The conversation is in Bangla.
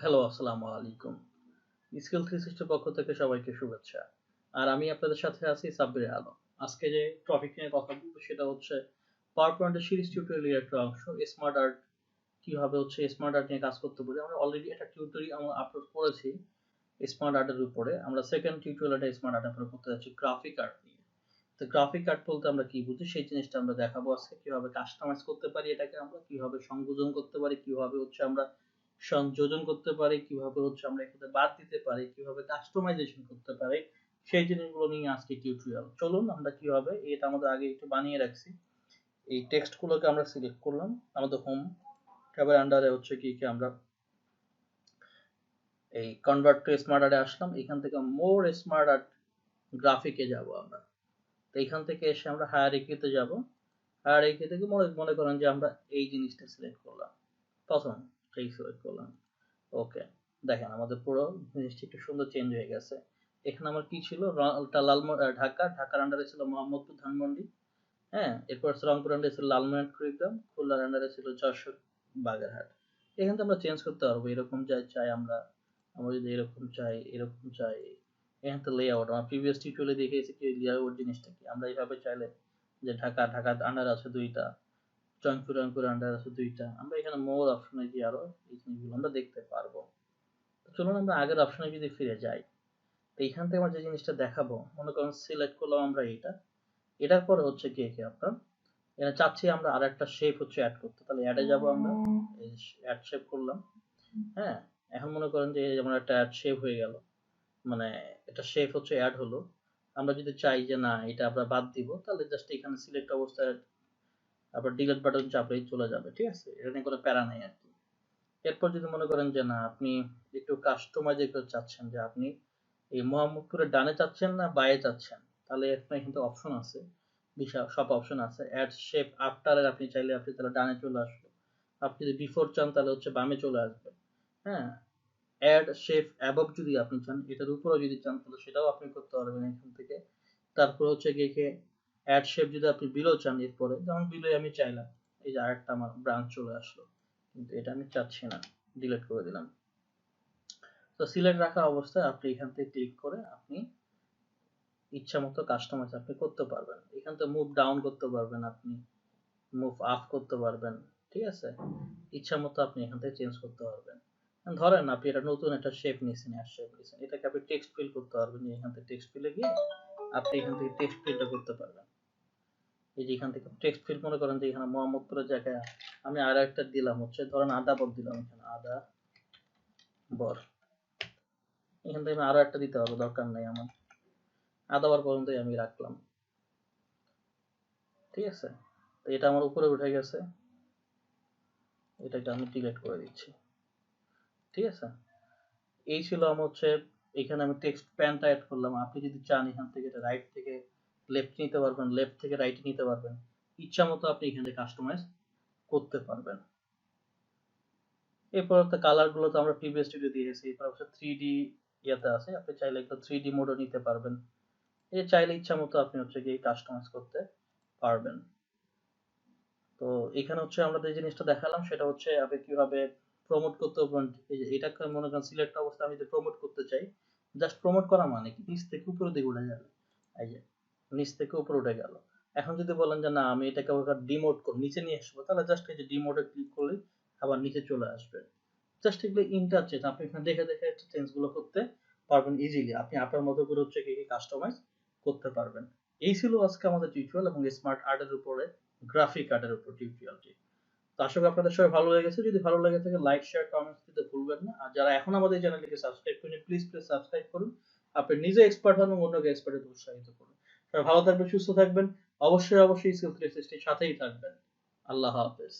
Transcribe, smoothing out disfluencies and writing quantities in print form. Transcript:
হ্যালো, আসসালামু আলাইকুম। স্কিল 360 পক্ষ থেকে সবাইকে শুভেচ্ছা। আর আমি আপনাদের সাথে আছি সাব্বির আলম। আজকে যে টপিক নিয়ে কথা বলব সেটা হচ্ছে PowerPoint এর সিরিজ টিউটোরিয়ালের একটা অংশ স্মার্ট আর্ট কিভাবে স্মার্ট আর্ট নিয়ে কাজ করতে পারি। আমরা অলরেডি একটা টিউটোরিয়াল আমরা আপলোড করেছি স্মার্ট আর্টের উপরে। আমরা সেকেন্ড টিউটোরিয়ালটা স্মার্ট আর্টের উপরে করতে যাচ্ছি গ্রাফিক আর্ট নিয়ে। তো গ্রাফিক আর্ট বলতে আমরা কি বুঝি সেই জিনিসটা আমরা দেখাবো আজকে কিভাবে কাস্টমাইজ করতে পারি এটাকে আমরা কিভাবে সংযোজন করতে পারি কিভাবে আমরা সংযোজন করতে পারি কিভাবে আমরা এখানে বাদ দিতে পারি কিভাবে কাস্টমাইজেশন করতে পারি সেই জিনিসগুলো নিয়ে আজকে টিউটোরিয়াল চলুন আমরা কিভাবে এটা আমাদের আগে একটু বানিয়ে রাখছি এই টেক্সট গুলোকে আমরা সিলেক্ট করলাম আমাদের হোম ট্যাবের আন্ডারে কি আমরা এই কনভার্ট টু স্মার্ট আর্টে আসলাম এখান থেকে মোর স্মার্ট আর্ট গ্রাফিকে যাব আমরা তো এখান থেকে এসে আমরা হায়ারার্কিতে যাব হায়ারার্কি থেকে মনে করেন যে আমরা এই জিনিসটা সিলেক্ট করলাম প্রথম এই সিলেক্ট করলাম ওকে দেখেন আমাদের পুরো জিনিসটা একটু সুন্দর চেঞ্জ হয়ে গেছে এখানে আমার কি ছিল ঢাকার আন্ডারে ছিল মোহাম্মদপুর ধানমন্ডি হ্যাঁ এরপর রংপুর আন্ডারে ছিল লালমনিরহাট কুড়িগ্রাম খুলনার আন্ডারে ছিল যশোর বাগেরহাট এখানে তো আমরা চেঞ্জ করতে পারবো এরকম চাই আমরা আমরা যদি এরকম চাই এখান থেকে লেআউট আমার প্রিভিয়াস টিউটোরিয়ালে দেখিয়েছি কি লেআউট জিনিসটা কি আমরা এইভাবে চাইলে যে ঢাকা আন্ডার আছে দুইটা রংপুর আন্ডার আছে দুইটা আমরা এখানে মোর অপশনে গিয়ে আরো এই জিনিসগুলো আমরা দেখতে পারবো চলুন আমরা আগের অপশনে যদি ফিরে যাই তো এইখান থেকে আমরা যে জিনিসটা দেখাবো মনে করেন সিলেক্ট করলাম আমরা এটার পরে কি আপনার এটা চাচ্ছি আমরা আরেকটা শেপ অ্যাড করতে তাহলে অ্যাডে যাব আমরা এই অ্যাড শেপ করলাম হ্যাঁ এখন মনে করেন যে যেমন একটা অ্যাড শেপ হয়ে গেল মানে এটা শেপ অ্যাড হলো আমরা যদি চাই যে না এটা আমরা বাদ দিব তাহলে জাস্ট এখানে সিলেক্ট অবস্থায় আবার ডিলিট বাটন চাপলেই চলে যাবে ঠিক আছে এটা নিয়ে কোনো প্যারা নাই আর কি এরপর যদি মনে করেন যে না আপনি একটু কাস্টমাইজ করতে চাচ্ছেন যে আপনি এই মোহাম্মদপুরের ডানে চাচ্ছেন না বায়ে চাচ্ছেন তাহলে এখানে কিন্তু অপশন আছে বিশাল সব অপশন আছে অ্যাড শেপ আফটার এর আপনি চাইলে আপনি তাহলে ডানে চলে আসবে আপনি যদি বিফোর চান তাহলে বামে চলে আসবে হ্যাঁ অ্যাড শেপ অ্যাবভ যদি আপনি চান এটার উপরেও যদি চান তাহলে সেটাও আপনি করতে পারবেন এখান থেকে তারপর গিয়ে অ্যাড শেপ যদি আপনি বিলো চান এরপরে যেমন বিলো আমি চাইলাম এই যে আরেকটা আমার ব্রাঞ্চ চলে আসলো কিন্তু এটা আমি চাচ্ছি না ডিলিট করে দিলাম তো সিলেক্ট রাখা অবস্থায় আপনি এখান থেকে ক্লিক করে আপনি ইচ্ছা মতো কাস্টমাইজ আপনি করতে পারবেন এখান থেকে মুভ ডাউন করতে পারবেন আপনি মুভ আপ করতে পারবেন ঠিক আছে ইচ্ছা মতো আপনি এখান থেকে চেঞ্জ করতে পারবেন ধরেন আপনি এটা নতুন একটা শেপ নিয়েছেন এটাকে আপনি টেক্সট ফিল করতে পারবেন এখান থেকে টেক্সট ফিলে গিয়ে আপনি এখান থেকে টেক্সট ফিলটা করতে পারবেন এই যে এখান থেকে টেক্সট ফিল মনে করেন যে এখানে মোহাম্মদপুরের জায়গায় আমি আর একটা দিলাম ধরেন আদা বর দিলাম এখানে আদা বর এখান থেকে আমি আরো একটা দিতে পারবো দরকার নাই আমার আদা বর পর্যন্তই আমি রাখলাম ঠিক আছে তো এটা আমার উপরে উঠে গেছে এটাকে আমি ডিলিট করে দিচ্ছি ঠিক আছে এই ছিল আমার এখানে আমি টেক্সট প্যানটা অ্যাড করলাম আপনি যদি চান এখান থেকে রাইট থেকে লেফট নিতে পারবেন লেফট থেকে রাইট নিতে পারবেন ইচ্ছা মতো আপনি এখানে কাস্টমাইজ করতে পারবেন এরপর কালার গুলো তো আমরা প্রিভিয়াস ভিডিও দিয়েছি এরপর 3D ইয়াতে আছে আপনি চাইলে একটা 3D মোডও নিতে পারবেন এই চাইলে ইচ্ছা মতো আপনি গিয়ে কাস্টমাইজ করতে পারবেন তো এখানে আমরা যে জিনিসটা দেখালাম সেটা আপনি কিভাবে প্রমোট করতে পারবেন এই যে এটাকে মনে করেন সিলেক্ট অবস্থায় আমি যদি প্রমোট করতে চাই জাস্ট প্রমোট করা মানে কি নিচ থেকে উপরে দিকে উঠে যাবে এই যে নিচ থেকে উপরে উঠে গেল এখন যদি বলেন যে না আমি এটাকে ডিমোট করব নিচে নিয়ে আসবো তাহলে জাস্ট এই যে ডিমোটে ক্লিক করলে আবার নিচে চলে আসবে জাস্ট এগুলো ইন্টারচেঞ্জ আপনি এখানে দেখে দেখে চেঞ্জ গুলো করতে পারবেন ইজিলি আপনি আপনার মতো করে কি কাস্টমাইজ করতে পারবেন এই ছিল আজকে আমাদের টিউটোরিয়াল এবং স্মার্ট আর্টের উপরে গ্রাফিক আর্টের উপর টিউটোরিয়ালটি তো আশা করি আপনাদের সবাই ভালো লেগেছে যদি ভালো লেগে থাকে লাইক শেয়ার কমেন্টস দিতে ভুলবেন না আর যারা এখন আমাদের চ্যানেলটিকে সাবস্ক্রাইব করেনি প্লিজ সাবস্ক্রাইব করুন আপনি নিজে এক্সপার্ট হন এবং অন্যকে এক্সপার্টে উৎসাহিত করুন সবাই ভালো থাকবেন সুস্থ থাকবেন অবশ্যই স্কিল 360 সাথেই থাকবেন আল্লাহ হাফেজ